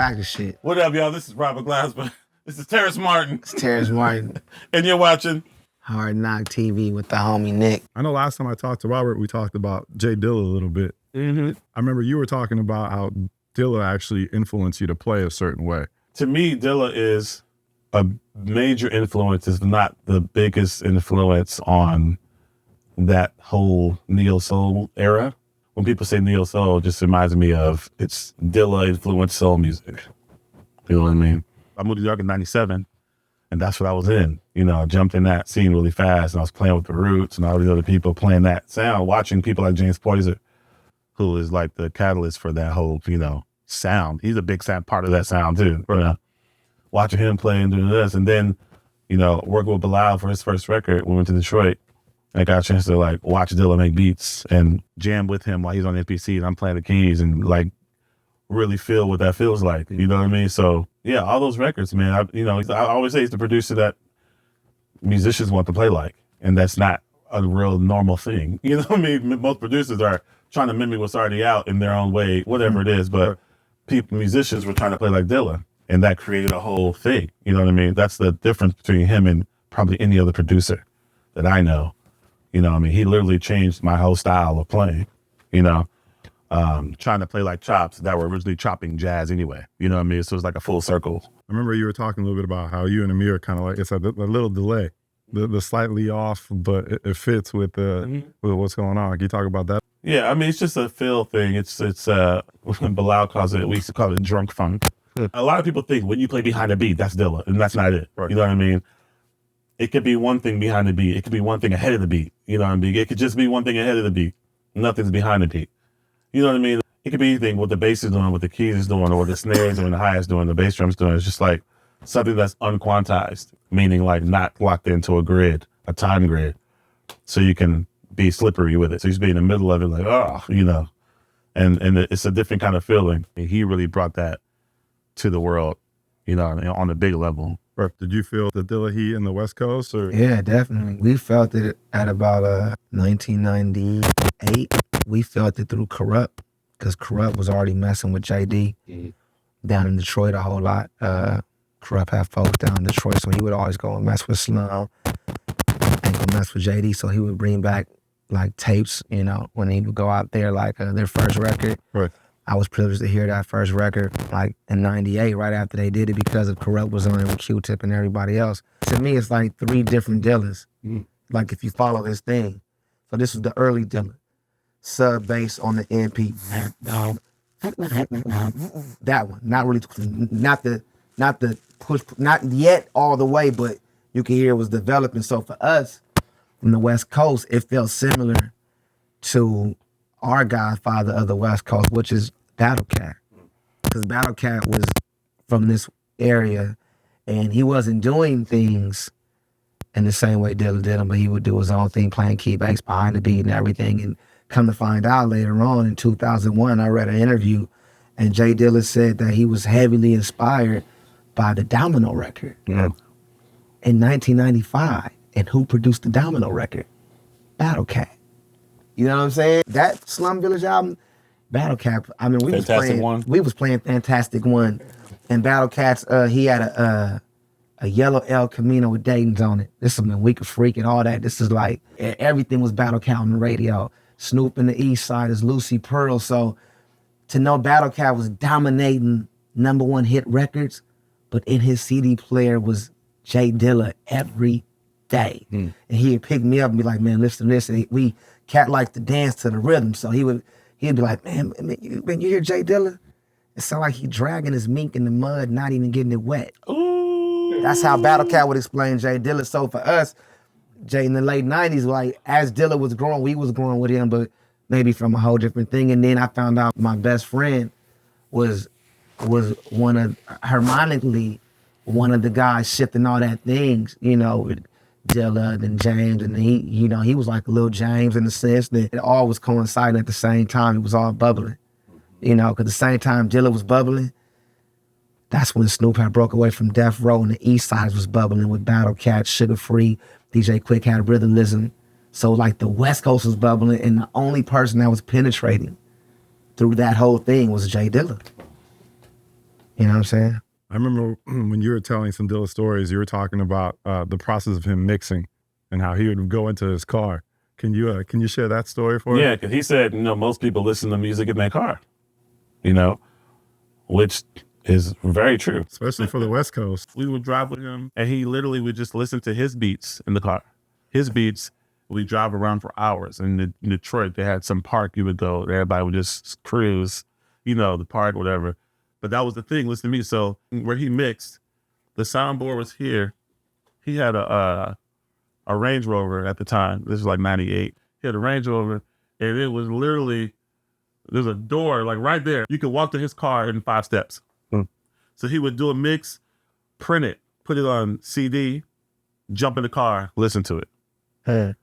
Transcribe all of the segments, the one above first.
practice shit. What up, y'all? This is Robert Glasper. This is Terrace Martin. It's Terrace Martin. And you're watching Hard Knock TV with the homie Nick. I know last time I talked to Robert, we talked about J Dilla a little bit. Mm-hmm. I remember you were talking about how Dilla actually influenced you to play a certain way. To me, Dilla is a major influence, if not the biggest influence on that whole neo soul era. When people say neo soul, it just reminds me of it's Dilla influenced soul music. You know what I mean? I moved to New York in '97, and that's what I was in. You know, I jumped in that scene really fast, and I was playing with the Roots and all these other people playing that sound, watching people like James Poyser, who is like the catalyst for that whole, you know, sound. He's a big part of that sound too. You know? Watching him play and doing this, and then, you know, working with Bilal for his first record, we went to Detroit. I got a chance to like watch Dilla make beats and jam with him while he's on the MPC and I'm playing the keys and like really feel what that feels like. You know what I mean? So yeah, all those records, man. I always say he's the producer that musicians want to play like, and that's not a real normal thing. You know what I mean? Most producers are trying to mimic what's already out in their own way, whatever it is. But musicians were trying to play like Dilla, and that created a whole thing. You know what I mean? That's the difference between him and probably any other producer that I know. You know what I mean? He literally changed my whole style of playing, you know, trying to play like chops that were originally chopping jazz anyway. You know what I mean? So it's like a full circle. I remember you were talking a little bit about how you and Amir kind of like, it's a little delay, the slightly off, but it fits with with what's going on. Can you talk about that? Yeah, I mean, it's just a feel thing. It's Bilal calls it, we used to call it drunk funk. A lot of people think when you play behind a beat, that's Dilla, and that's not it. Right. You know what I mean? It could be one thing behind the beat. It could be one thing ahead of the beat. You know what I mean? It could just be one thing ahead of the beat. Nothing's behind the beat. You know what I mean? It could be anything, what the bass is doing, what the keys is doing, or what the snares doing, the hi-hats doing, the bass drum's doing. It's just like something that's unquantized, meaning like not locked into a grid, a time grid, so you can be slippery with it. So you just be in the middle of it like, oh, you know, and it's a different kind of feeling. And he really brought that to the world, you know, on a big level. Did you feel the Dilla heat in the West Coast? Or? Yeah, definitely. We felt it at about 1998. We felt it through Corrupt, because Corrupt was already messing with JD down in Detroit a whole lot. Corrupt had folks down in Detroit, so he would always go and mess with Slum and go mess with JD. So he would bring back like tapes, you know, when he would go out there, like their first record. Right. I was privileged to hear that first record like in '98, right after they did it, because of Corrupt was on it with Q-Tip and everybody else. To me, it's like three different Dillas. Like if you follow this thing. So this was the early Dilla. Sub bass on the MP. That one. Not really, not the push, not yet all the way, but you can hear it was developing. So for us, from the West Coast, it felt similar to our godfather of the West Coast, which is Battlecat. Because Battlecat was from this area, and he wasn't doing things in the same way Dilla did them, but he would do his own thing, playing key bass behind the beat and everything. And come to find out later on in 2001, I read an interview, and Jay Dilla said that he was heavily inspired by the Domino record in 1995. And who produced the Domino record? Battlecat. You know what I'm saying? That Slum Village album, Battlecat. I mean, we was playing Fantastic One, and Battlecat's he had a yellow El Camino with Dayton's on it. This is when We Could Freak and all that. This is like everything was Battlecat on the radio. Snoop and the East Side is Lucy Pearl. So to know Battlecat was dominating #1 hit records, but in his CD player was J Dilla every day, and he'd pick me up and be like, "Man, listen to this." And Cat liked to dance to the rhythm, so he'd be like, man, you hear Jay Dilla? It sound like he dragging his mink in the mud, not even getting it wet. Ooh. That's how Battlecat would explain Jay Dilla. So for us, Jay in the late 90s, like as Dilla was growing, we was growing with him, but maybe from a whole different thing. And then I found out my best friend was harmonically one of the guys shifting all that things, you know, with Dilla and James, and he was like a little James in the sense that it all was coinciding at the same time. It was all bubbling, you know, because the same time Dilla was bubbling, that's when Snoop had broke away from Death Row, and the East Side was bubbling with Battlecat, Sugar Free, DJ Quick had Rhythmism. So like the West Coast was bubbling, and the only person that was penetrating through that whole thing was J Dilla. You know what I'm saying? I remember when you were telling some Dilla stories, you were talking about the process of him mixing and how he would go into his car. Can you share that story for us? Yeah, because he said, most people listen to music in their car, which is very true. Especially for the West Coast. We would drive with him, and he literally would just listen to his beats in the car. His beats, we drive around for hours. And in Detroit, they had some park you would go. Everybody would just cruise, the park, whatever. But that was the thing, listen to me. So where he mixed, the soundboard was here. He had a Range Rover at the time. This was like 98. He had a Range Rover, and it was literally, there's a door like right there. You could walk to his car in 5 steps. So he would do a mix, print it, put it on CD, jump in the car, listen to it. Then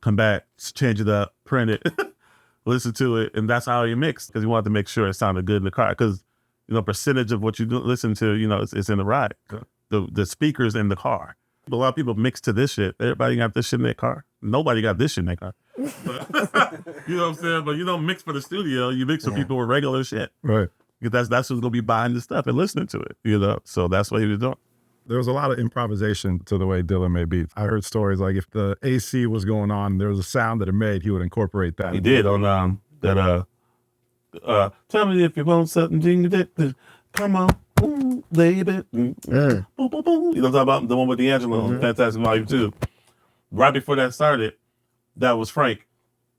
come back, change it up, print it, listen to it, and that's how he mixed, because he wanted to make sure it sounded good in the car. Because percentage of what you listen to, it's in the ride, the speakers in the car. A lot of people mix to this shit. Everybody got this shit in their car. Nobody got this shit in their car. But, you know what I'm saying? But you don't mix for the studio. You mix for people with regular shit. Right. Because that's who's gonna be buying the stuff and listening to it. So that's what he was doing. There was a lot of improvisation to the way Dilla made beats. I heard stories like if the AC was going on, there was a sound that it made, he would incorporate that. He did on that tell me if you want something, come on, ooh, baby. Boom, boom, boom. You know what I'm talking about? The one with D'Angelo, Fantastic Volume 2. Right before that started, that was Frank.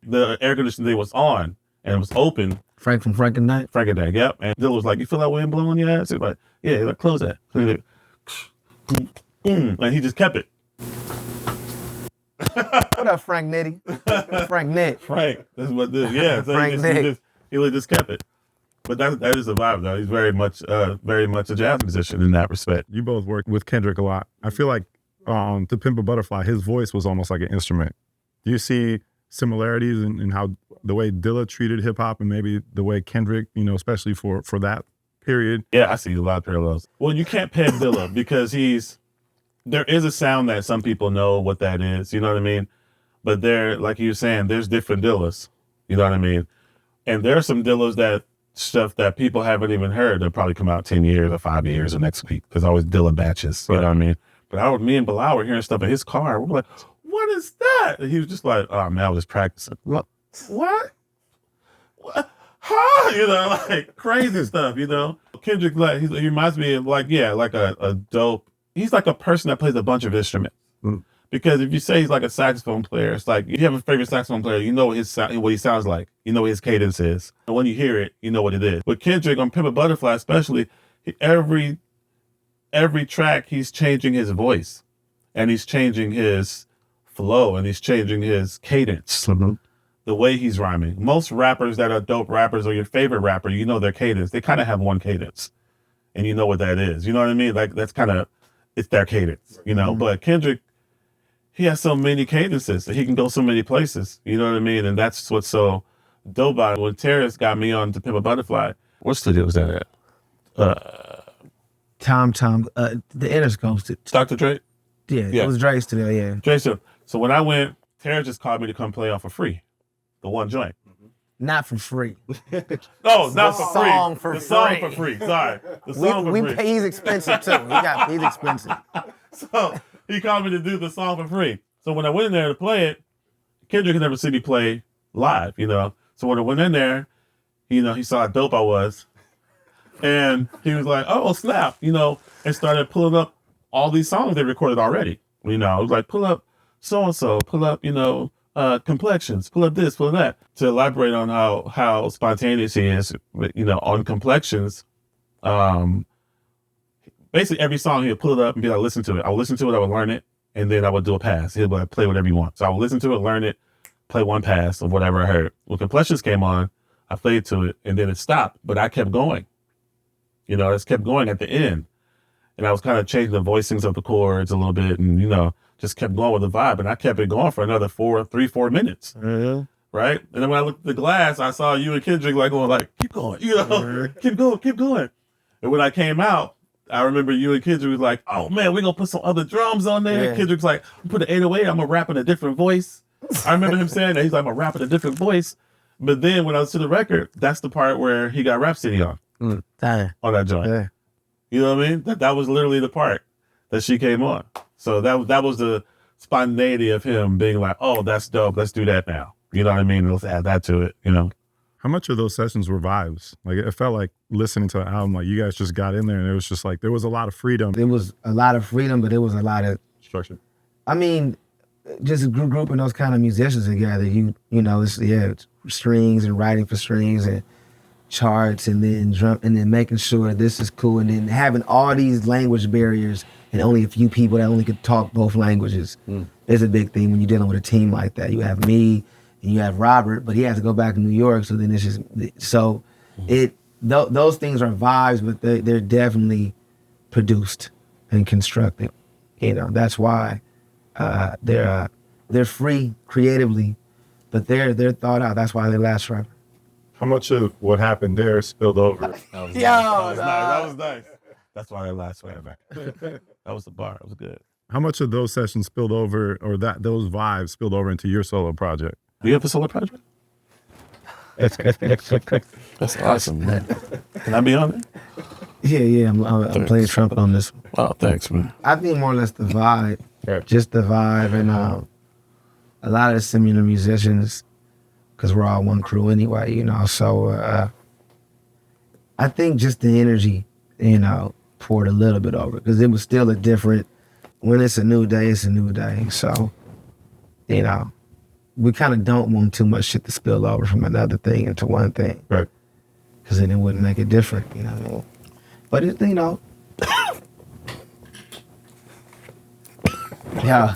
The air conditioning was on and it was open. Frank from Frank and Night? Frank and Night, yep. And Dilla was like, you feel that wind blowing your ass? He was like, yeah, like, close that. And he just kept it. What up, Frank Nitty? Frank Nick. Frank, that's what this. Yeah, so Frank Nick. He just kept it. But that is a vibe, though. He's very much a jazz musician in that respect. You both worked with Kendrick a lot. I feel like To Pimp A Butterfly, his voice was almost like an instrument. Do you see similarities in how the way Dilla treated hip hop and maybe the way Kendrick, especially for that period? Yeah, I see a lot of parallels. Well, you can't peg Dilla because there is a sound that some people know what that is, you know what I mean? But like you were saying, there's different Dillas, you know what I mean? And there are some Dillas stuff that people haven't even heard that probably come out 10 years or 5 years or next week. There's always Dilla batches, you know what I mean? But me and Bilal were hearing stuff in his car. We're like, what is that? And he was just like, oh man, I was practicing. What? Huh? Like crazy stuff, Kendrick, like, he reminds me of like a dope, he's like a person that plays a bunch of instruments. Because if you say he's like a saxophone player, it's like, if you have a favorite saxophone player, you know what he sounds like. You know what his cadence is. And when you hear it, you know what it is. With Kendrick on Pimp A Butterfly especially, every track he's changing his voice. And he's changing his flow. And he's changing his cadence. The way he's rhyming. Most rappers that are dope rappers or your favorite rapper, you know their cadence. They kind of have one cadence. And you know what that is. You know what I mean? Like, that's kind of, it's their cadence, But Kendrick, he has so many cadences that he can go so many places. You know what I mean? And that's what's so dope about it. When Terrace got me on To Pimp A Butterfly, what studio was that at? Tom, the Interscope. Dr. Dre? Yeah, it was Dre's studio, yeah. Dre's studio. So when I went, Terrace just called me to come play off for free. The one joint. Not for free. No, not for free. Song for the free. Song for free. Sorry. The song for free. He's expensive too. He's expensive. So he called me to do the song for free. So when I went in there to play it, Kendrick had never seen me play live, So when I went in there, he saw how dope I was. And he was like, oh, snap, and started pulling up all these songs they recorded already. It was like, pull up so-and-so, pull up, Complexions, pull up this, pull up that. To elaborate on how spontaneous he is, on Complexions, basically every song he'll pull it up and be like, listen to it. I would listen to it, I would learn it, and then I would do a pass. He'll be like, play whatever you want. So I would listen to it, learn it, play one pass of whatever I heard. When Complexions came on, I played to it, and then it stopped, but I kept going. It just kept going at the end. And I was kind of changing the voicings of the chords a little bit and, just kept going with the vibe. And I kept it going for another 4 minutes. Right? And then when I looked at the glass, I saw you and Kendrick going like, keep going, keep going. And when I came out, I remember you and Kendrick was like, oh man, we're going to put some other drums on there. Yeah. Kendrick's like, put an 808, I'm going to rap in a different voice. I remember him saying that. He's like, I'm going to rap in a different voice. But then when I was to the record, that's the part where he got Rhapsody on. on that joint. Yeah. You know what I mean? That was literally the part that she came on. So that was the spontaneity of him being like, oh, that's dope. Let's do that now. You know what I mean? Let's add that to it, you know? How much of those sessions were vibes? Like, it felt like listening to an album, like you guys just got in there and it was just like, there was a lot of freedom. There was a lot of freedom, but there was a lot of Structure. I mean, just grouping those kind of musicians together, you know, it's strings and writing for strings and charts and then drum and then making sure this is cool and then having all these language barriers and only a few people that only could talk both languages is a big thing when you're dealing with a team like that. You have me and you have Robert, but he has to go back to New York, so then it's just so those things are vibes, but they're definitely produced and constructed. You know, that's why they're free creatively, but they're thought out. That's why they last forever. How much of what happened there spilled over? That was nice. That's why they last forever. That was the bar. It was good. How much of those sessions spilled over, or those vibes spilled over into your solo project? Do you have a solo project? That's awesome, man. Can I be on it? Yeah, I'm playing trumpet on this one. Oh, thanks, man. I think more or less the vibe, just the vibe, and a lot of the similar musicians, because we're all one crew anyway, you know. So I think just the energy, you know, poured a little bit over, because it was still a different. When it's a new day, it's a new day. So, you know, we kind of don't want too much shit to spill over from another thing into one thing, right? Because then it wouldn't make it different, you know what I mean? But it, you know. Yeah.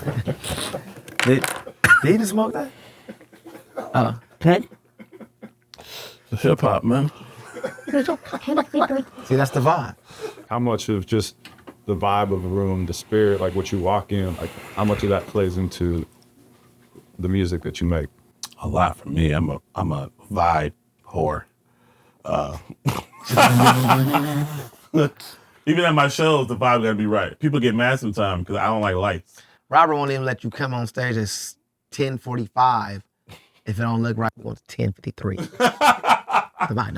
Did you just smoke that? The hip hop, man. See, that's the vibe. How much of just the vibe of a room, the spirit, like what you walk in, like how much of that plays into the music that you make? A lot for me. I'm a vibe whore. Even at my shows, the vibe gotta be right. People get mad sometimes because I don't like lights. Robert won't even let you come on stage at 10:45 if it don't look right. We're going to 10:53. Divide.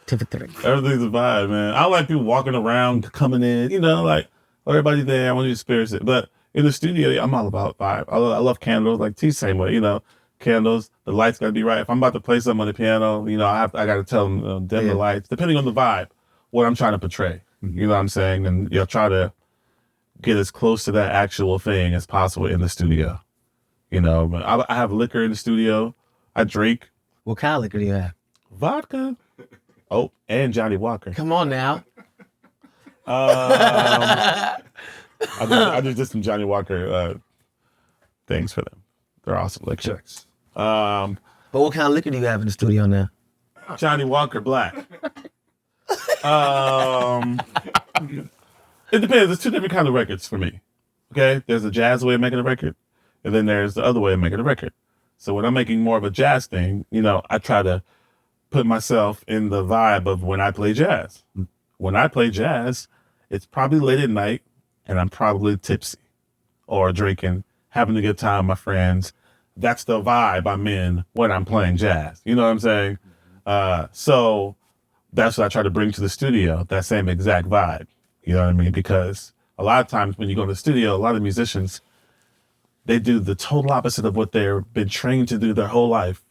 10:53. Everything's a vibe, man. I don't like people walking around, coming in, you know, like everybody there. I want you to experience it. But in the studio, I'm all about vibe. I love candles, like T, same way, you know. Candles, the lights gotta be right. If I'm about to play something on the piano, you know, I gotta tell them dim the lights, depending on the vibe, what I'm trying to portray. You know what I'm saying? And you'll try to get as close to that actual thing as possible in the studio. You know, but I have liquor in the studio. I drink. What kind of liquor do you have? Vodka. Oh, and Johnny Walker. Come on now. I just did some Johnny Walker things for them. They're awesome liquor. But what kind of liquor do you have in the studio now? Johnny Walker Black. It depends. There's two different kind of records for me. Okay? There's a jazz way of making a record, and then there's the other way of making a record. So when I'm making more of a jazz thing, you know, I try to put myself in the vibe of when I play jazz. When I play jazz, it's probably late at night, and I'm probably tipsy or drinking, having a good time with my friends. That's the vibe I'm in when I'm playing jazz. You know what I'm saying? So that's what I try to bring to the studio, that same exact vibe. You know what I mean? Because a lot of times when you go to the studio, a lot of musicians, they do the total opposite of what they've been trained to do their whole life.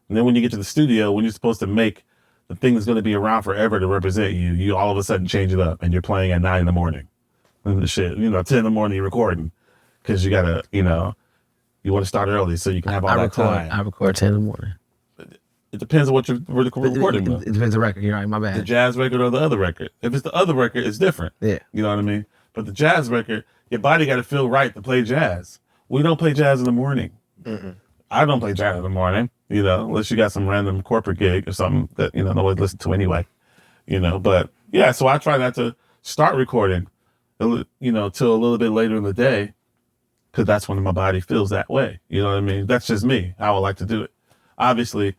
And then when you get to the studio, when you're supposed to make the thing that's going to be around forever to represent you, you all of a sudden change it up and you're playing at 9 a.m. and the shit, you know, 10 a.m. you're recording because you got to, you know, you want to start early so you can have all that time. I record 10 in the morning. It depends on what you're recording. It depends on the record. You're right, my bad. The jazz record or the other record. If it's the other record, it's different. Yeah. You know what I mean? But the jazz record, your body got to feel right to play jazz. We don't play jazz in the morning. Mm-mm. I don't play jazz in the morning, you know, unless you got some random corporate gig or something that, you know, nobody listens to anyway. You know, but yeah, so I try not to start recording, you know, till a little bit later in the day, because that's when my body feels that way. You know what I mean? That's just me, how I like to do it. Obviously,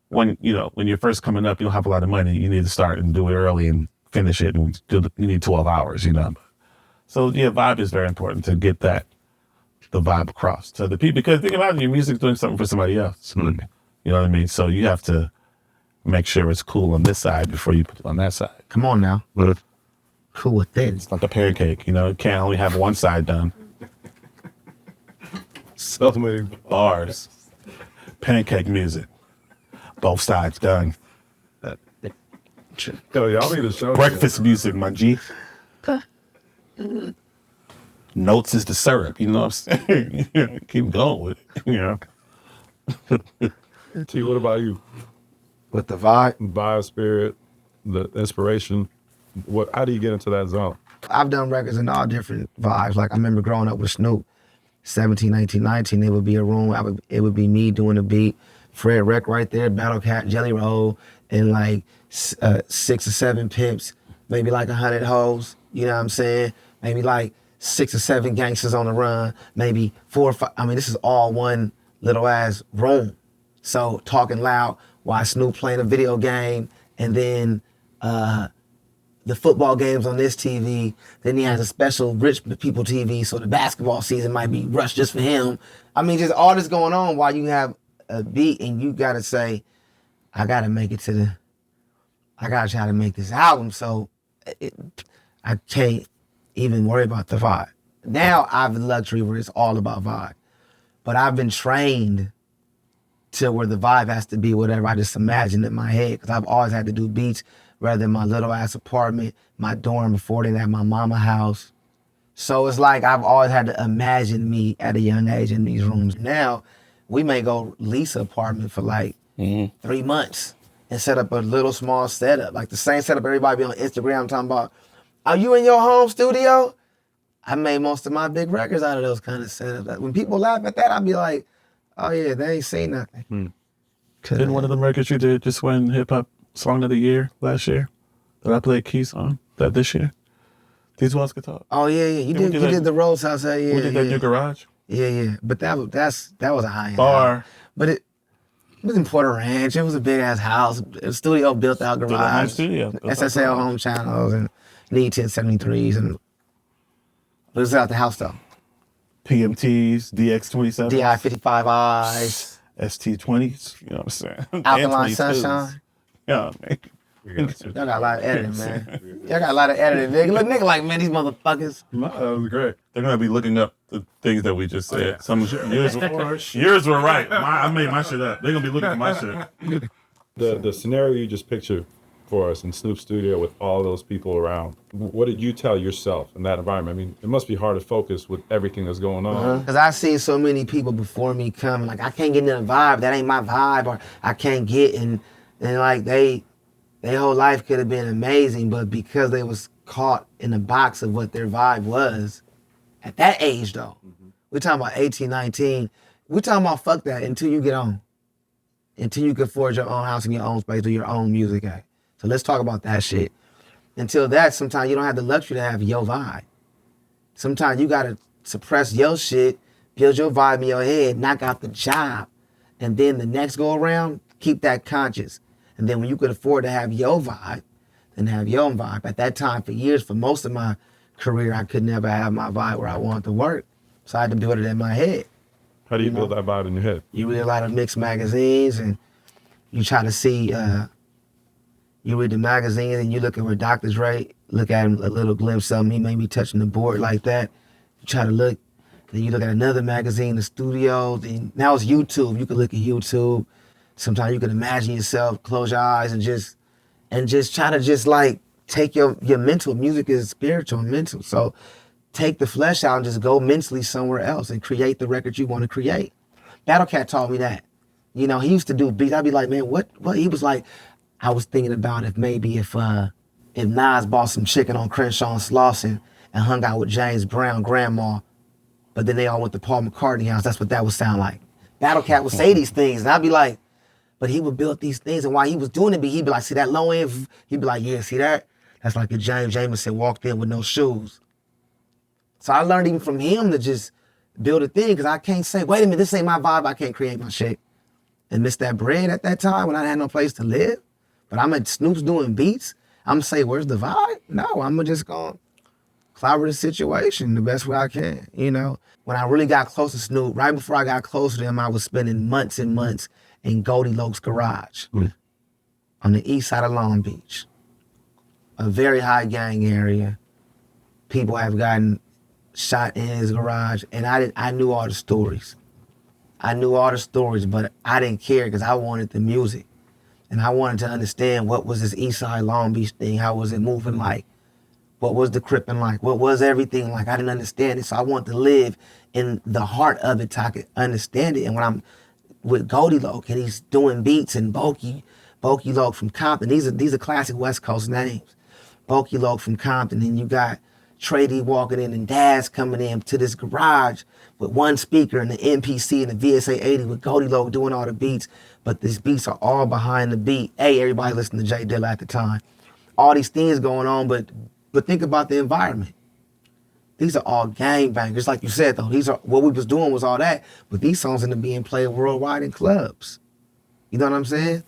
when you're first coming up, you don't have a lot of money. You need to start and do it early and finish it, and you need 12 hours, you know. So yeah, vibe is very important to get the vibe across to the people. Because think about it, your music's doing something for somebody else. Mm-hmm. You know what I mean? So you have to make sure it's cool on this side before you put it on that side. Come on now. But Cool with that. it's like a pancake, you know, it can't only have one side done. So many bars. Pancake music. Both sides done. Yo, y'all need to show Breakfast music, my G. Notes is the syrup, you know what I'm saying? Keep going with it, you know. T, what about you? With the vibe? Vibe, spirit, the inspiration. How do you get into that zone? I've done records in all different vibes. Like I remember growing up with Snoop, 17, 18, 19, it would be a room, it would be me doing a beat, Fred Wreck right there, Battlecat, Jelly Roll, and like 6 or 7 pimps, maybe like 100 hoes, you know what I'm saying? Maybe like 6 or 7 gangsters on the run, maybe 4 or 5, I mean, this is all one little ass room. So talking loud while Snoop playing a video game, and then the football games on this TV. Then he has a special rich people TV, so the basketball season might be rushed just for him. I mean, just all this going on while you have a beat and you gotta say, I gotta try to make this album, so I can't even worry about the vibe. Now I have the luxury where it's all about vibe. But I've been trained to where the vibe has to be whatever I just imagine in my head, because I've always had to do beats, rather than my little ass apartment, my dorm before then at my mama house. So it's like I've always had to imagine me at a young age in these rooms. Now, we may go lease an apartment for like 3 months and set up a little small setup, like the same setup everybody be on Instagram talking about, are you in your home studio? I made most of my big records out of those kind of setups. When people laugh at that, I'll be like, oh yeah, they ain't seen nothing. Didn't one of the records you did just win Hip Hop Song of the Year last year that I played keys on that this year? These ones could talk. Oh yeah. You did the Rose House, yeah. We did that in your garage. Yeah. But that was a high end Bar. house. But it was in Porter Ranch. It was a big ass house. A studio built out garage. Studio. SSL home channels and Need 1073s, and it was out the house though. PMTs, DX27, DI 55Is, ST20s. You know what I'm saying? Alkaline And 22s. Sunshine. Yeah, man. Y'all got a lot of editing, man. Y'all got a lot of editing, nigga. Look, nigga, like, man, these motherfuckers. No, that was great. They're gonna be looking up the things that we just said. Yeah. Some yours were right. I made my shit up. They're gonna be looking at my shit. The scenario you just pictured for us in Snoop's studio with all those people around, what did you tell yourself in that environment? I mean, it must be hard to focus with everything that's going on. Because I see so many people before me coming, like, I can't get into the vibe. That ain't my vibe, or I can't get in. And like, their whole life could have been amazing, but because they was caught in the box of what their vibe was, at that age though, we're talking about 18, 19, we're talking about fuck that until you get on. Until you can afford your own house and your own space, do your own music. So let's talk about that shit. Until that, sometimes you don't have the luxury to have your vibe. Sometimes you gotta suppress your shit, build your vibe in your head, knock out the job. And then the next go around, keep that conscious. And then when you could afford to have your vibe, then have your own vibe. At that time, for years, for most of my career, I could never have my vibe where I wanted to work. So I had to build it in my head. How do you build that vibe in your head? You read a lot of mixed magazines, and you try to see, you read the magazines and you look at where Dr. Dre, look at him, a little glimpse of him, he may be touching the board like that. You try to look, then you look at another magazine, the studios, and now it's YouTube. You can look at YouTube. Sometimes you can imagine yourself, close your eyes and just try to just like take your mental. Music is spiritual and mental. So take the flesh out and just go mentally somewhere else and create the record you want to create. Battlecat taught me that. You know, he used to do beats. I'd be like, man, what? He was like, I was thinking about if Nas bought some chicken on Crenshaw and Slauson and hung out with James Brown grandma, but then they all went to Paul McCartney house, that's what that would sound like. Battlecat would say these things and I'd be like, but he would build these things, and while he was doing it, he'd be like, see that low end? He'd be like, yeah, see that? That's like if James Jamerson walked in with no shoes. So I learned even from him to just build a thing, because I can't say, wait a minute, this ain't my vibe, I can't create my shit. And miss that bread at that time when I had no place to live. But I'm at Snoop's doing beats. I'm gonna say, where's the vibe? No, I'm just gonna clobber the situation the best way I can, you know? When I really got close to Snoop, right before I got close to him, I was spending months and months in Goldilocks' garage. on the east side of Long Beach, a very high gang area. People have gotten shot in his garage, and I knew all the stories. I knew all the stories, but I didn't care because I wanted the music. And I wanted to understand what was this east side Long Beach thing, how was it moving like? What was the cripping like? What was everything like? I didn't understand it, so I wanted to live in the heart of it so I could understand it. And when I'm with Goldie Loc and he's doing beats and Bulky Loc from Compton, these are classic West Coast names. Bulky Loc from Compton, and you got Trey D walking in and Daz coming in to this garage with one speaker and the MPC and the VSA 80 with Goldie Loc doing all the beats, but these beats are all behind the beat. Hey, everybody listened to J Dilla at the time. All these things going on, but think about the environment. These are all gangbangers, like you said though. These are what we was doing was all that, but these songs ended up being played worldwide in clubs. You know what I'm saying?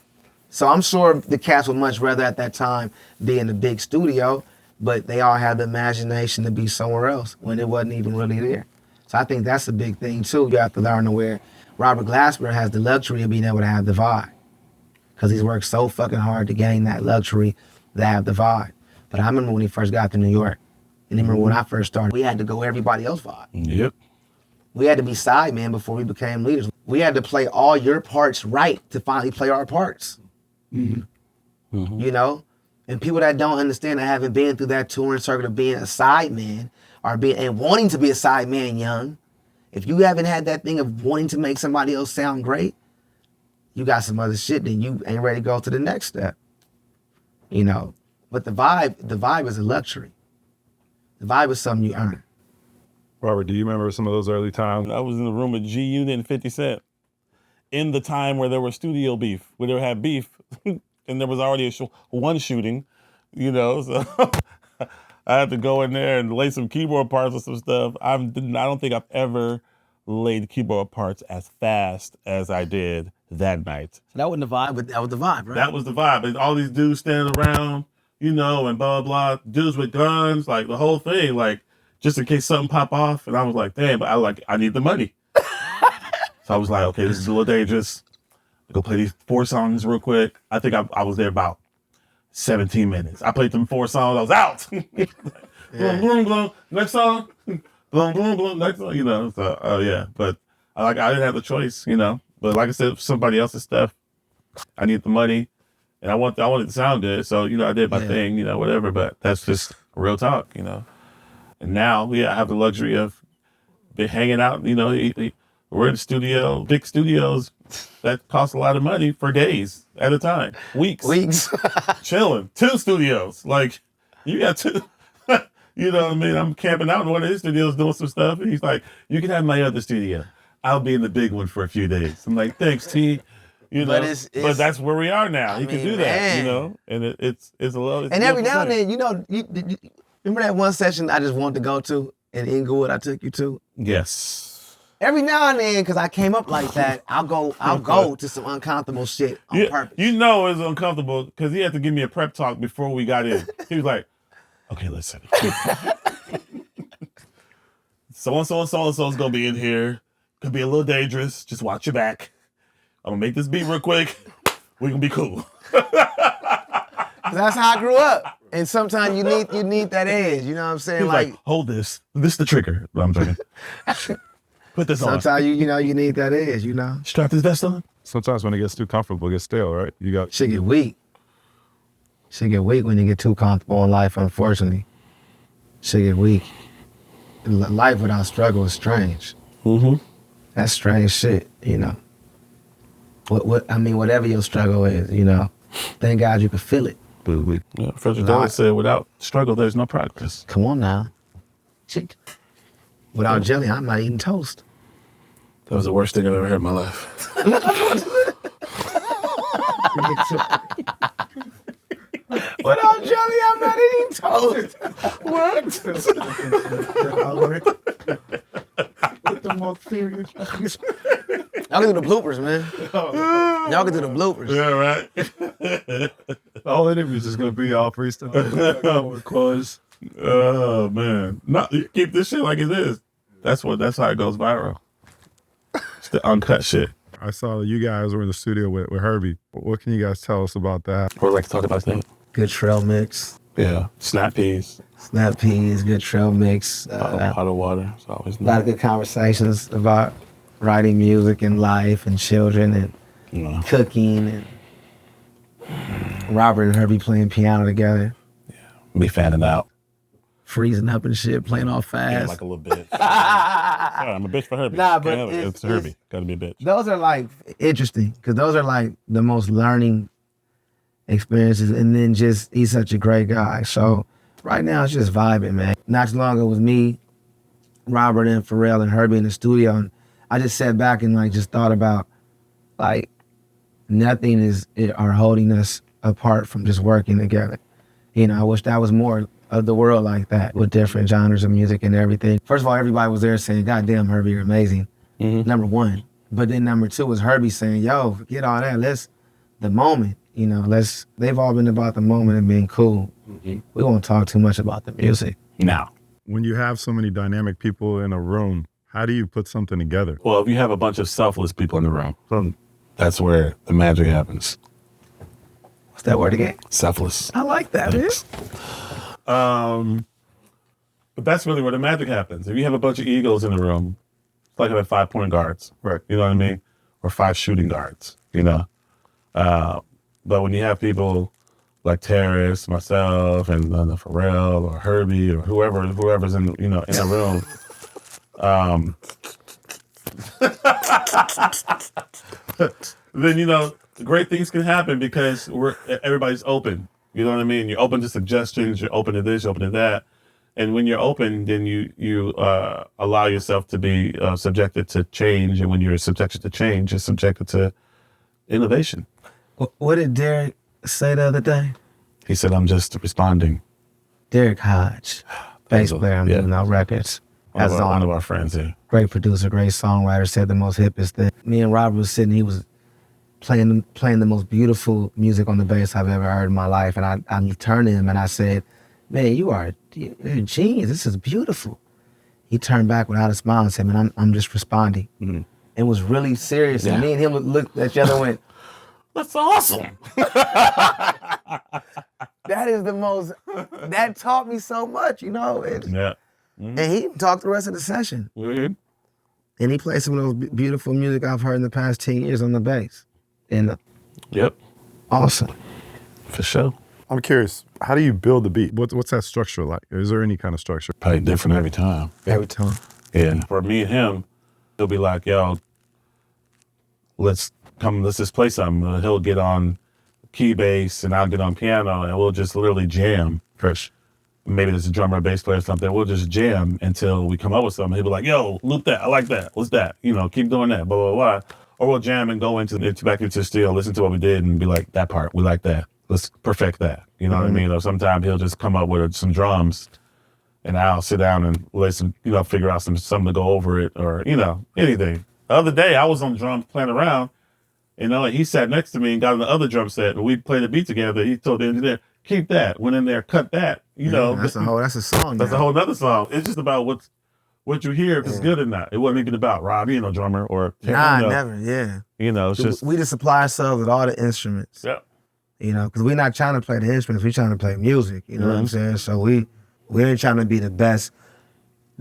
So I'm sure the cats would much rather at that time be in the big studio, but they all had the imagination to be somewhere else when it wasn't even really there. So I think that's a big thing too. You have to learn to where Robert Glasper has the luxury of being able to have the vibe, because he's worked so fucking hard to gain that luxury to have the vibe. But I remember when he first got to New York, and I remember when I first started, we had to go everybody else vibe. Yep. We had to be side man before we became leaders. We had to play all your parts right to finally play our parts. Mm-hmm. Mm-hmm. You know? And people that don't understand that haven't been through that touring circuit of being a side man and wanting to be a side man young, if you haven't had that thing of wanting to make somebody else sound great, you got some other shit, then you ain't ready to go to the next step. You know? But the vibe is a luxury. The vibe is something you earn. Robert, do you remember some of those early times? I was in the room with G Unit and 50 Cent in the time where there was studio beef, where they had beef, and there was already one shooting, you know, so I had to go in there and lay some keyboard parts or some stuff. I don't think I've ever laid keyboard parts as fast as I did that night. That wasn't the vibe, but that was the vibe, right? That was the vibe. And all these dudes standing around, you know, and blah, blah, blah, dudes with guns, like the whole thing, like just in case something pop off. And I was like, damn, I need the money. So I was like, okay, this is a little dangerous. I go play these 4 songs real quick. I think I was there about 17 minutes. I played them 4 songs, I was out. Boom, boom, boom, next song. Boom, boom, boom, next song, you know. So, yeah, but I didn't have the choice, you know. But like I said, somebody else's stuff, I need the money. And I wanted to sound good, so, you know, I did my thing, you know, whatever, but that's just real talk, you know. And now, I have the luxury of hanging out, you know, we're in the studio, big studios that cost a lot of money for days at a time, weeks. Chilling, 2 studios, like, you got 2, you know what I mean? I'm camping out in one of his studios doing some stuff, and he's like, you can have my other studio. I'll be in the big one for a few days. I'm like, thanks, T. You know, but that's where we are now. You can do that, man. You know, and it's a little. And every now and then, you know, you remember that one session I just wanted to go to in Inglewood? I took you to. Yes. Every now and then, because I came up like that, I'll go to some uncomfortable shit on purpose. You know, it's uncomfortable because he had to give me a prep talk before we got in. He was like, "Okay, listen, so and so is gonna be in here. Could be a little dangerous. Just watch your back. I'm gonna make this beat real quick. We can be cool." That's how I grew up. And sometimes you need that edge. You know what I'm saying? Like, hold this. This is the trigger. I'm joking. Put this on. Sometimes you need that edge. You know. Strap this vest on. Sometimes when it gets too comfortable, it gets stale, right? Shit get weak. Shit get weak when you get too comfortable in life. Unfortunately, shit get weak. Life without struggle is strange. Mm-hmm. That's strange shit. You know. Whatever your struggle is, you know, thank God you can feel it. Yeah, Frederick Douglass said, without struggle, there's no progress. Come on now. Without jelly, I'm not eating toast. That was the worst thing I've ever heard in my life. Without jelly, I'm not eating toast. What? With the most serious. Y'all can do the bloopers, man. Y'all can do the bloopers. Yeah, right. All interviews is gonna be all freestyle. Cause, oh man, no, you keep this shit like it is. That's how it goes viral. It's the uncut shit. I saw you guys were in the studio with Herbie. What can you guys tell us about that? What would like to talk about that? Good trail mix. Yeah. Snap peas. Snap peas, good trail mix. Pot of water. It's always a lot of good conversations about writing music and life and children and cooking and Robert and Herbie playing piano together. Yeah. Me fanning out. Freezing up and shit, playing all fast. Yeah, like a little bitch. Yeah, I'm a bitch for Herbie. Nah, but it's Herbie. Gotta be a bitch. Those are like interesting because those are like the most learning experiences. And then just, he's such a great guy. So right now it's just vibing, man. Not too long ago it was me, Robert and Pharrell and Herbie in the studio. And I just sat back and like just thought about like nothing are holding us apart from just working together. You know, I wish that was more of the world like that with different genres of music and everything. First of all, everybody was there saying, God damn, Herbie, you're amazing. Number one. But then number two was Herbie saying, yo, forget all that. The moment, you know, they've all been about the moment and being cool. We won't talk too much about the music. Now. When you have so many dynamic people in a room, how do you put something together? Well, if you have a bunch of selfless people in the room, that's where the magic happens. What's that word again? Selfless. I like that, but that's really where the magic happens. If you have a bunch of egos in the room, it's like having 5 point guards, right? You know what I mean? Or 5 shooting guards, you know? But when you have people like Terrace, myself, and Pharrell or Herbie or whoever's in the room, then, you know, great things can happen because everybody's open. You know what I mean? You're open to suggestions, you're open to this, you're open to that. And when you're open, then you allow yourself to be subjected to change. And when you're subjected to change, you're subjected to innovation. What did Derek say the other day? He said, I'm just responding. Derek Hodge, bass player on Doing Out Records. One of our friends here. Great producer, great songwriter, said the most hippest thing. Me and Robert was sitting, he was playing the most beautiful music on the bass I've ever heard in my life. And I turned to him and I said, man, you're a genius. This is beautiful. He turned back without a smile and said, man, I'm just responding. And was really serious. Yeah. And me and him looked at each other and went, that's awesome. That is the most, that taught me so much, you know? And he talked the rest of the session. And he played some of those beautiful music I've heard in the past 10 years on the bass. And awesome. For sure. I'm curious, how do you build the beat? What's that structure like? Is there any kind of structure? Probably different every time. Every time. Yeah. For me and him, he'll be like, yo, let's just play something. He'll get on key bass and I'll get on piano and we'll just literally jam. Maybe there's a drummer or bass player or something. We'll just jam until we come up with something. He'll be like, yo, loop that. I like that. What's that? You know, keep doing that, blah, blah, blah. Or we'll jam and go back into the studio, listen to what we did and be like, that part, we like that. Let's perfect that. You know what I mean? Or sometimes he'll just come up with some drums and I'll sit down and listen, figure out something to go over it or, anything. The other day I was on drums playing around and he sat next to me and got on the other drum set and we played the beat together. He told the engineer, keep that. Went in there, cut that. That's a song. That's a whole nother song. It's just about what you hear if it's good or not. It wasn't even about Rob, drummer or never, yeah. It's just we just supply ourselves with all the instruments. Yeah. Because we're not trying to play the instruments, we're trying to play music. You know what I'm saying? So we ain't trying to be the best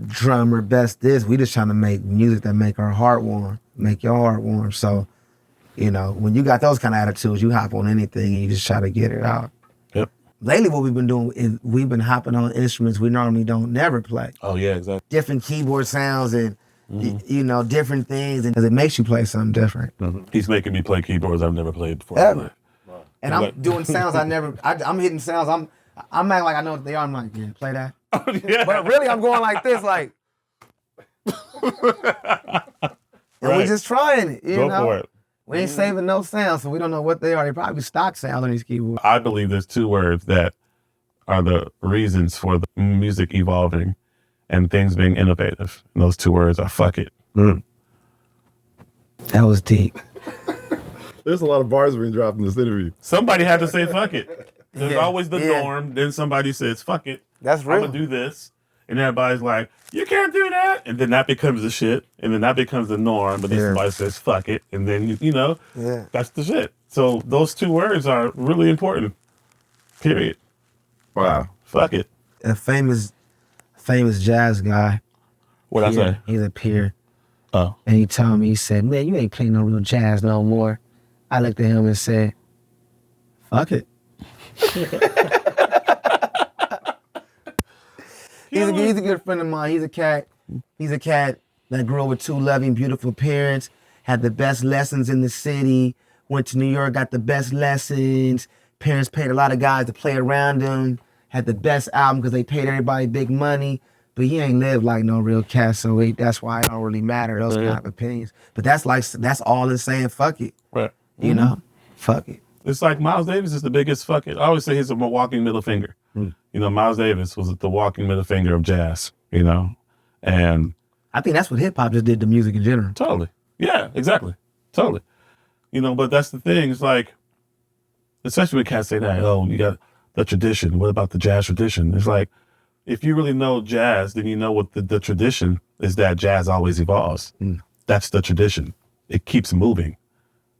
drummer, best this. We just trying to make music that make our heart warm, make your heart warm. So, when you got those kind of attitudes, you hop on anything and you just try to get it out. Yep. Lately, what we've been doing is we've been hopping on instruments we normally never play. Oh, yeah, exactly. Different keyboard sounds and, different things, and it makes you play something different. He's making me play keyboards I've never played before. Ever. And I'm doing sounds I'm hitting sounds, I'm acting like I know what they are. I'm like, yeah, play that. Oh, yeah. But really, I'm going like this, like. And we just trying it, Go for it. We ain't saving no sounds, so we don't know what they are. They probably stock sounds on these keyboards. I believe there's 2 words that are the reasons for the music evolving and things being innovative. And those 2 words are fuck it. That was deep. There's a lot of bars being dropped in this interview. Somebody had to say fuck it. There's always the norm. Then somebody says fuck it. That's real. I'm gonna do this. and everybody's like, you can't do that. And then that becomes the shit. And then that becomes the norm. But then somebody says, fuck it. And then, that's the shit. So those two words are really important. Period. Wow. Fuck it. A famous jazz guy. What'd I say? He's a peer. Oh. And he told me, he said, man, you ain't playing no real jazz no more. I looked at him and said, fuck it. He's a good friend of mine. He's a cat that grew up with two loving, beautiful parents, had the best lessons in the city, went to New York, got the best lessons. Parents paid a lot of guys to play around him, had the best album because they paid everybody big money. But he ain't lived like no real cat, so that's why it don't really matter, those kind of opinions. But that's all it's saying, fuck it. Right. You know? Fuck it. It's like Miles Davis is the biggest fuck it. I always say he's a walking middle finger. Miles Davis was the walking middle finger of jazz, and I think that's what hip hop just did to music in general. Totally. Yeah, exactly. Totally. But that's the thing. It's like, especially when cats say that, oh, you got the tradition. What about the jazz tradition? It's like, if you really know jazz, then you know what the tradition is, that jazz always evolves. That's the tradition. It keeps moving.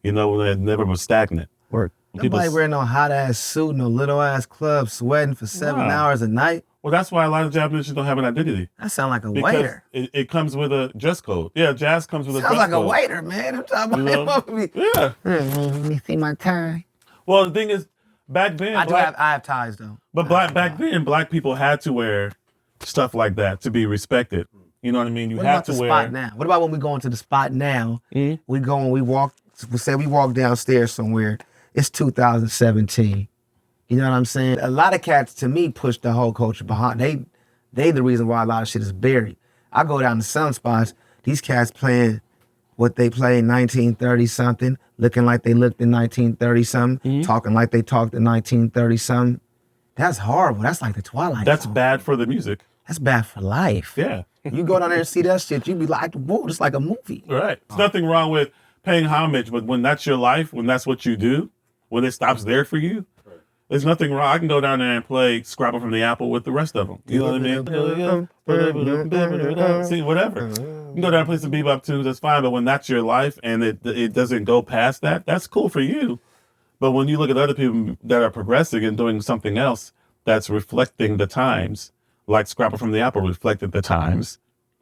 It never was stagnant. Word. Nobody wearing no hot ass suit, no little ass club, sweating for 7 hours a night. Well, that's why a lot of jazz musicians don't have an identity. That sound like a because waiter. It comes with a dress code. Yeah, jazz comes with a dress code. Sounds like code. a waiter, man. I'm talking about Yeah. Let me see my tie. Well, the thing is, back then, I have ties though. But back then, black people had to wear stuff like that to be respected. You know what I mean? What about the spot now? What about when we go into the spot now? We walk downstairs somewhere. It's 2017. You know what I'm saying? A lot of cats, to me, push the whole culture behind. They the reason why a lot of shit is buried. I go down to some spots, these cats playing what they play in 1930-something, looking like they looked in 1930-something, talking like they talked in 1930-something. That's horrible. That's like the Twilight That's Zone. bad for the music. That's bad for life. Yeah. You go down there and see that shit, you be like, whoa, it's like a movie. Right. There's nothing wrong with paying homage, but when that's your life, when that's what you do, when it stops there for you, there's nothing wrong. I can go down there and play Scrapple from the Apple with the rest of them. You know what I mean? See, whatever. You can go down and play some bebop tunes, that's fine. But when that's your life and it doesn't go past that, that's cool for you. But when you look at other people that are progressing and doing something else that's reflecting the times, like Scrapple from the Apple reflected the times.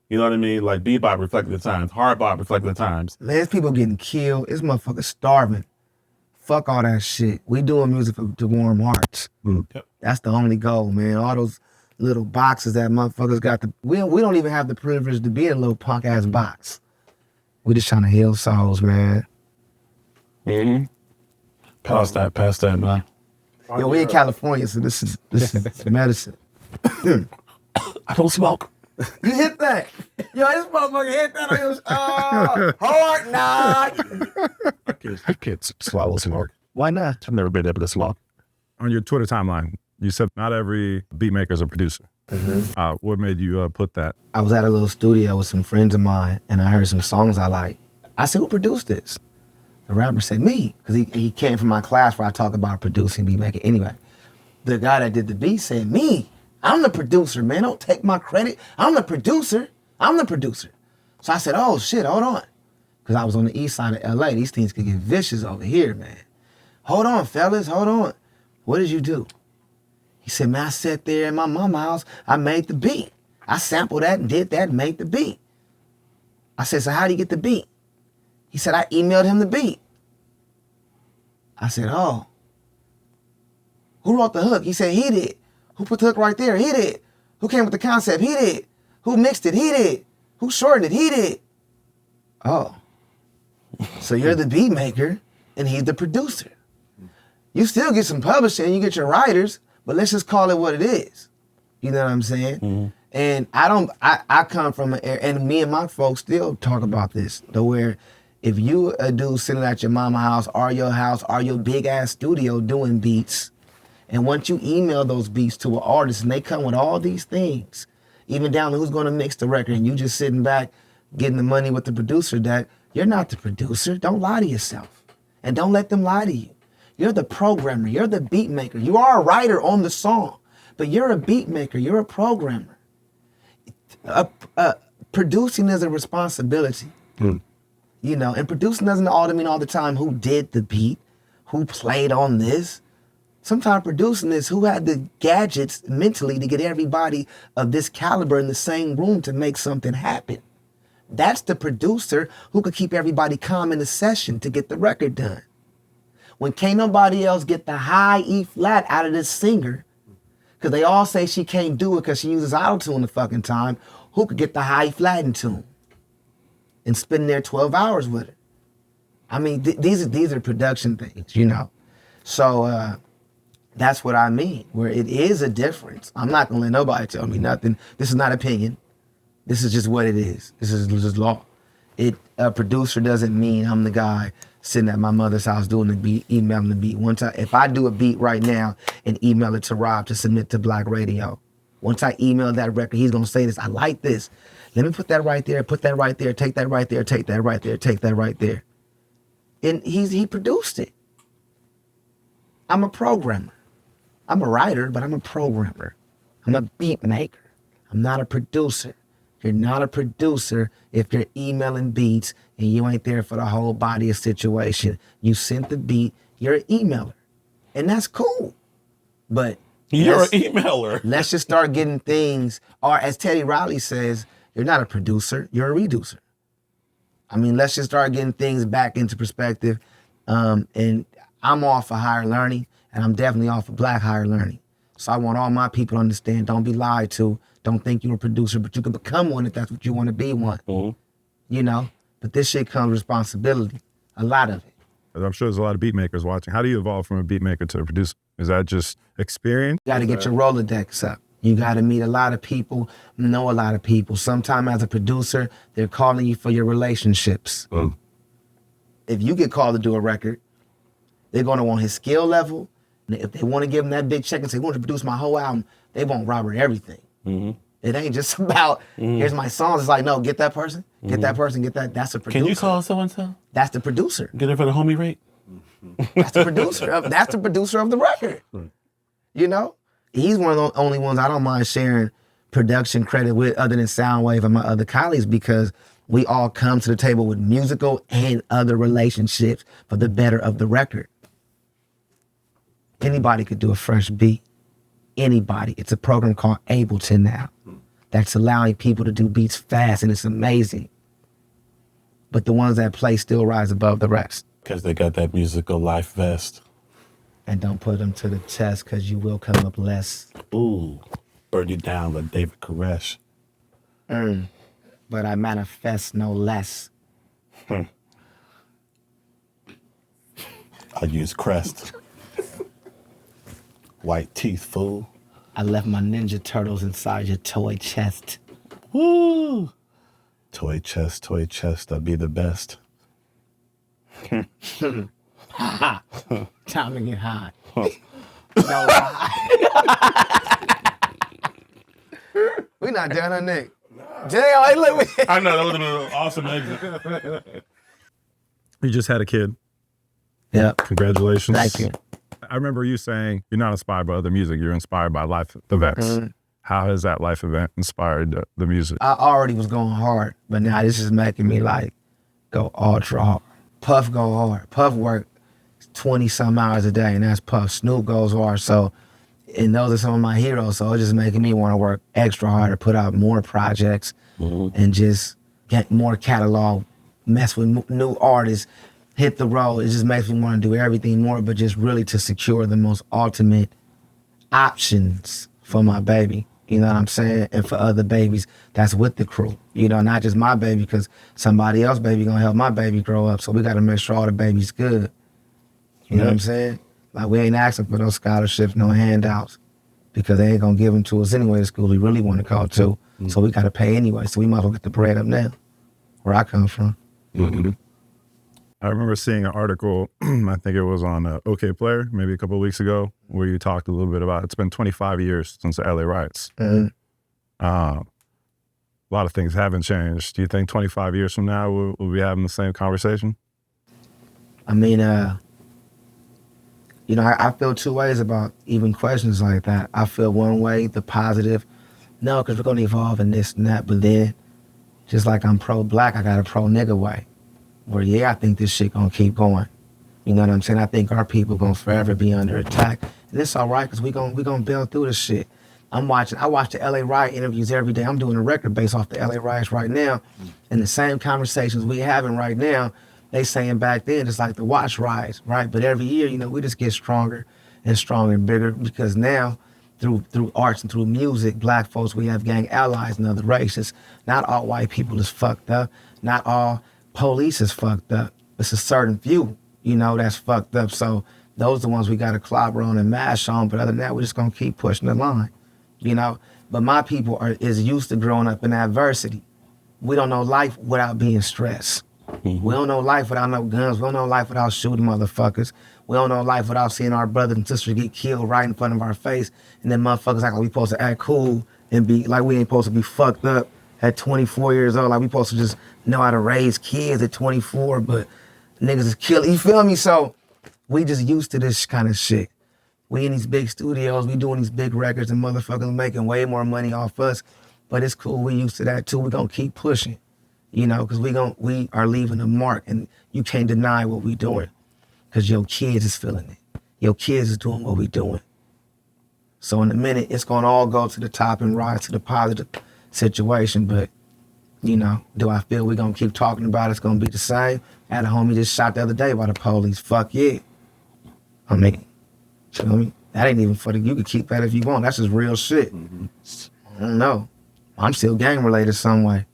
You know what I mean? Like bebop reflected the times. Hard bop reflected the times. Man, there's people getting killed. This motherfucker starving. Fuck all that shit. We doing music to warm hearts. Yep. That's the only goal, man. All those little boxes that motherfuckers got. We don't even have the privilege to be in a little punk ass box. We just trying to heal souls, man. Pass that, man. Yo, we in California, so this is medicine. I don't smoke. You hit that. Yo, this motherfucker hit that on your hard knock. I can't swallow smoke. Why not? I've never been able to smoke. On your Twitter timeline, you said not every beatmaker is a producer. What made you put that? I was at a little studio with some friends of mine, and I heard some songs I like. I said, who produced this? The rapper said, me, because he came from my class where I talk about producing, beat making. Anyway, the guy that did the beat said, me, I'm the producer, man. Don't take my credit. I'm the producer. So I said, oh, shit, hold on. Because I was on the east side of LA. These things could get vicious over here, man. Hold on, fellas, hold on. What did you do? He said, man, I sat there in my mama's house. I made the beat. I sampled that and did that and made the beat. I said, so how do you get the beat? He said, I emailed him the beat. I said, oh. Who wrote the hook? He said, he did. Who put the hook right there? He did. Who came with the concept? He did. Who mixed it? He did. Who shortened it? He did. Oh. So you're the beat maker and he's the producer. You still get some publishing, you get your writers, but let's just call it what it is. You know what I'm saying? And I come from an area, and me and my folks still talk about this, to where if you a dude sitting at your mama house or your big ass studio doing beats, and once you email those beats to an artist and they come with all these things, even down to who's gonna mix the record, and you just sitting back getting the money with the producer, that you're not the producer. Don't lie to yourself. And don't let them lie to you. You're the programmer, you're the beat maker. You are a writer on the song, but you're a beat maker, you're a programmer. Producing is a responsibility. You know, and producing doesn't all mean all the time who did the beat, who played on this. Sometimes producing is who had the gadgets mentally to get everybody of this caliber in the same room to make something happen. That's the producer who could keep everybody calm in the session to get the record done. When can't nobody else get the high E flat out of this singer, because they all say she can't do it because she uses auto-tune the fucking time, who could get the high E flat in tune and spend there 12 hours with her? I mean, these are production things, you know. So that's what I mean, where it is a difference. I'm not gonna let nobody tell me nothing. This is not opinion. This is just what it is. This is just law. A producer doesn't mean I'm the guy sitting at my mother's house doing the beat, emailing the beat. One time, if I do a beat right now and email it to Rob to submit to Black Radio, once I email that record, he's gonna say this, I like this. Let me put that right there, put that right there, take that right there, take that right there, take that right there. And he produced it. I'm a programmer. I'm a writer, but I'm a programmer. I'm a beat maker. I'm not a producer. You're not a producer if you're emailing beats and you ain't there for the whole body of situation. You sent the beat, you're an emailer. And that's cool. But you're an emailer. Let's just start getting things, or as Teddy Riley says, you're not a producer, you're a reducer. I mean, let's just start getting things back into perspective. And I'm all for higher learning, and I'm definitely all for Black higher learning. So I want all my people to understand, don't be lied to. Don't think you're a producer, but you can become one if that's what you want to be one. You know? But this shit comes with responsibility, a lot of it. I'm sure there's a lot of beat makers watching. How do you evolve from a beat maker to a producer? Is that just experience? You got to get your Rolodex up. You got to meet a lot of people, know a lot of people. Sometime as a producer, they're calling you for your relationships. If you get called to do a record, they're going to want his skill level. And if they want to give him that big check and say, we want to produce my whole album, they want Robert everything. It ain't just about, here's my songs. It's like, no, get that person, get that person, get that. That's a producer. Can you call so-and-so? That's the producer. Get it for the homie rate? That's the producer. That's the producer of the record. You know? He's one of the only ones I don't mind sharing production credit with other than Soundwave and my other colleagues, because we all come to the table with musical and other relationships for the better of the record. Anybody could do a fresh beat. Anybody. It's a program called Ableton now that's allowing people to do beats fast, and it's amazing. But the ones that play still rise above the rest. Because they got that musical life vest. And don't put them to the test, because you will come up less. Ooh, burn you down like David Koresh. But I manifest no less. I use Crest. White teeth, fool. I left my Ninja Turtles inside your toy chest. Woo! Toy chest, I'd be the best. Time to get high. No lie. We not done, huh, Nick? Damn, hey, look. I know, that would have been an awesome exit. You just had a kid. Yeah. Congratulations. Thank you. I remember you saying you're not inspired by other music, you're inspired by life events. How has that life event inspired the music? I already was going hard, but now this is making me like go ultra hard. Puff go hard. Puff work 20 some hours a day, and that's Puff. Snoop goes hard, so, and those are some of my heroes, so it's just making me want to work extra hard to put out more projects and just get more catalog, mess with new artists, hit the road. It just makes me want to do everything more, but just really to secure the most ultimate options for my baby. You know what I'm saying? And for other babies that's with the crew. You know, not just my baby, because somebody else's baby gonna help my baby grow up. So we gotta make sure all the babies good. You know what I'm saying? Like, we ain't asking for those scholarships, no handouts, because they ain't gonna give them to us anyway, the school we really want to go to. So we gotta pay anyway. So we might as well get the bread up now, where I come from. I remember seeing an article, I think it was on OK Player, maybe a couple of weeks ago, where you talked a little bit about, it's been 25 years since the LA riots. A lot of things haven't changed. Do you think 25 years from now we'll be having the same conversation? I mean, you know, I feel two ways about even questions like that. I feel one way, the positive, No, because we're gonna evolve in this and that. But then, just like I'm pro-black, I got a pro-nigga way. Where I think this shit gonna keep going. You know what I'm saying? I think our people gonna forever be under attack, and it's all right because we gonna build through this shit. I watch the LA Riot interviews every day. I'm doing a record based off the LA Riots right now, and the same conversations we having right now, they saying back then, just like the watch riots, right? But every year, we just get stronger and stronger and bigger because now, through arts and through music, black folks, we have gang allies and other races. Not all white people is fucked up. Not all police is fucked up. It's a certain few, that's fucked up. So those are the ones we got to clobber on and mash on. But other than that, we're just gonna keep pushing the line. But my people is used to growing up in adversity. We don't know life without being stressed. Mm-hmm. We don't know life without no guns. We don't know life without shooting motherfuckers. We don't know life without seeing our brothers and sisters get killed right in front of our face. And then motherfuckers act like we supposed to act cool and be like we ain't supposed to be fucked up at 24 years old. Like we supposed to just know how to raise kids at 24, but niggas is killing. You feel me? So we just used to this kind of shit. We in these big studios, we doing these big records and motherfuckers making way more money off us. But it's cool, we used to that too. We gonna keep pushing, because we are leaving a mark and you can't deny what we doing. Cause your kids is feeling it. Your kids is doing what we doing. So in a minute, it's gonna all go to the top and rise to the positive situation. But, do I feel we gonna keep talking about it's gonna be the same? I had a homie just shot the other day by the police. Fuck yeah. You know what I mean? That ain't even for you can keep that if you want. That's just real shit. Mm-hmm. I don't know. I'm still gang related some way.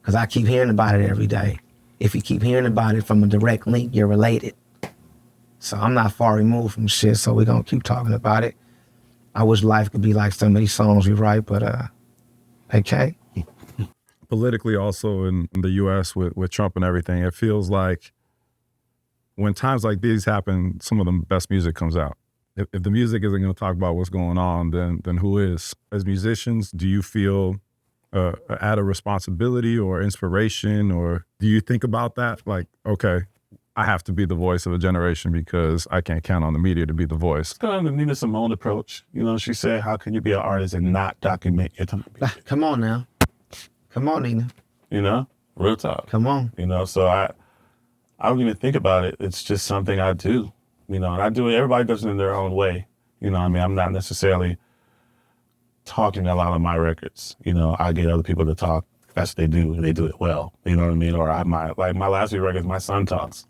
Cause I keep hearing about it every day. If you keep hearing about it from a direct link, you're related. So I'm not far removed from shit, so we're gonna keep talking about it. I wish life could be like some of these songs we write, but okay. Politically also in the US with Trump and everything, it feels like when times like these happen, some of the best music comes out. If the music isn't going to talk about what's going on, then who is? As musicians, do you feel add a responsibility or inspiration, or do you think about that? Like, okay, I have to be the voice of a generation because I can't count on the media to be the voice. It's kind of the Nina Simone approach. She said, how can you be an artist and not document your time? Come on now. Come on, Nina. Real talk. Come on. So I don't even think about it. It's just something I do, and I do it. Everybody does it in their own way. I'm not necessarily talking a lot on my records. I get other people to talk. That's what they do, and they do it well. You know what I mean? Or my last few records, my son talks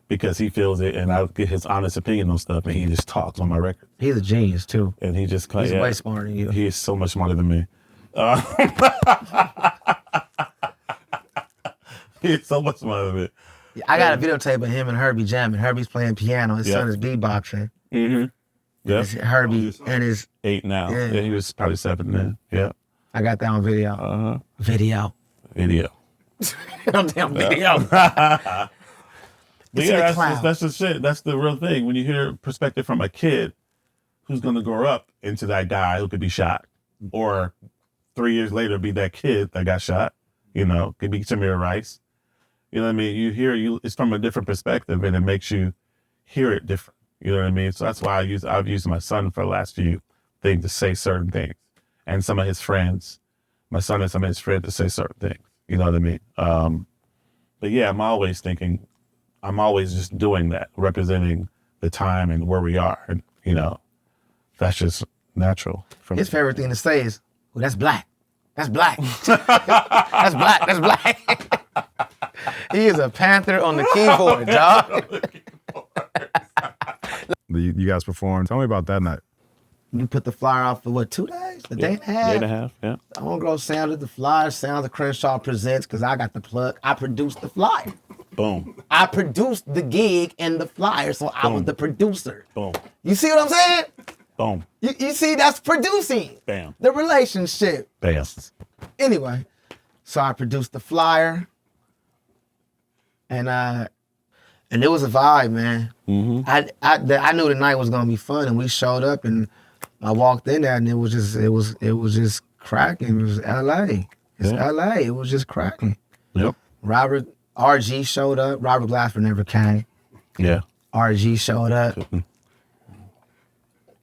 because he feels it, and I get his honest opinion on stuff, and he just talks on my record. He's a genius too. And he just he's way smarter than you. He is so much smarter than me. He's so much smarter than me. I got a videotape of him and Herbie jamming. Herbie's playing piano. His son is beatboxing. Mm-hmm. Yeah. Herbie and his 8 now. Yeah, he was probably 7 then. Yeah. I got that on video. Uh-huh. Video. I'm damn video. But yeah, that's the shit. That's the real thing. When you hear perspective from a kid who's gonna grow up into that guy who could be shot, or 3 years later be that kid that got shot, could be Tamir Rice. You know what I mean? You hear it's from a different perspective, and it makes you hear it different. You know what I mean? So that's why I've used my son for the last few things to say certain things, and some of his friends, my son and some of his friends to say certain things. You know what I mean? But yeah, I'm always just doing that, representing the time and where we are, and that's just natural. His favorite thing to say is, "Well, that's black. That's black. That's black. That's black." He is a panther on the keyboard, dog. You guys performed. Tell me about that night. You put the flyer out for what, 2 days? A day and a half? Day and a half, yeah. The homegirl sounded the flyer, Sounds of Crenshaw Presents, because I got the plug. I produced the flyer. Boom. I produced the gig and the flyer, so I was the producer. Boom. You see what I'm saying? Boom. You see, that's producing. Bam. The relationship. Bam. Anyway, so I produced the flyer, and it was a vibe, man. Mm-hmm. I knew the night was gonna be fun, and we showed up, and I walked in there, and it was just cracking. It was L.A. It's L.A. It was just cracking. Yep. Robert RG showed up. Robert Glasper never came. Yeah. RG showed up.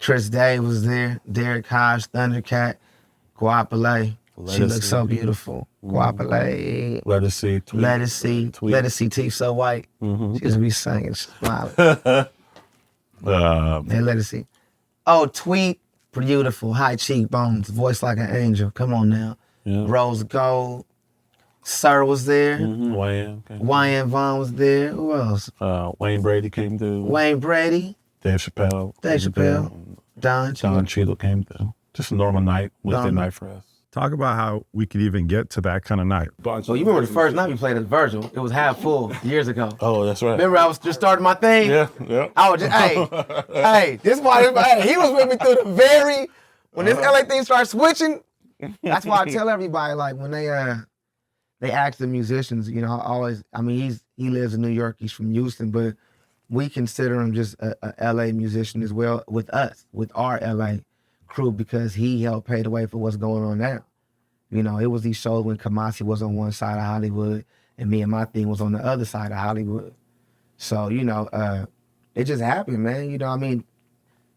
Chris Day was there. Derek Hodge, Thundercat. Guapale. She looks so beautiful. Guapale. Let us see. Tweet. Let us see. Tweet. Let us see. Teeth so white. She just be singing, smiling. And let us see. Oh, Tweet. Beautiful. High cheekbones. Voice like an angel. Come on now. Yeah. Rose Gold. Sir was there. Wayne. Okay. Wayne Vaughn was there. Who else? Wayne Brady came through. Wayne Brady. Dave Chappelle. Don Cheadle came through. Just a normal night, Wednesday night for us. Talk about how we could even get to that kind of night. So you remember the first night we played at Virgil? It was half full years ago. Oh, that's right. Remember I was just starting my thing? Yeah. I was just, hey, this is why, he was with me through the when this LA thing started switching, that's why I tell everybody, like, when they ask the musicians, you know, he lives in New York, he's from Houston, but we consider him just a LA musician as well with us, with our LA crew, because he helped pave the way for what's going on now. You know, it was these shows when Kamasi was on one side of Hollywood and me and my thing was on the other side of Hollywood. So, you know, it just happened, man. You know, I mean,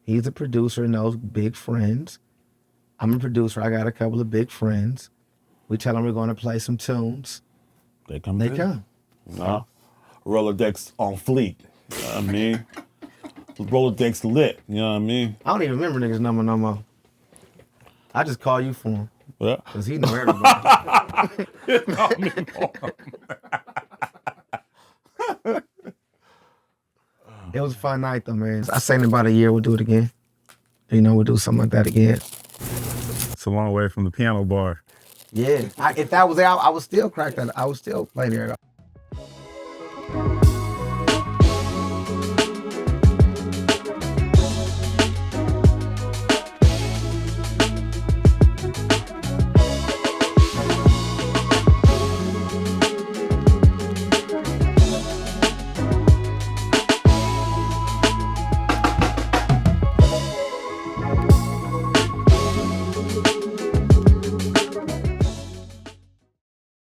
he's a producer and those big friends. I'm a producer. I got a couple of big friends. We tell them we're going to play some tunes. They come. No. Rolodex on fleek. You know what I mean? Rolodex lit. You know what I mean? I don't even remember niggas' number no more. I just call you for him. Yeah. Because he know everybody. It was a fun night though, man. I say in about a year we'll do it again. You know, we'll do something like that again. It's a long way from the piano bar. Yeah. If that was there, I would still crack that. I would still play there.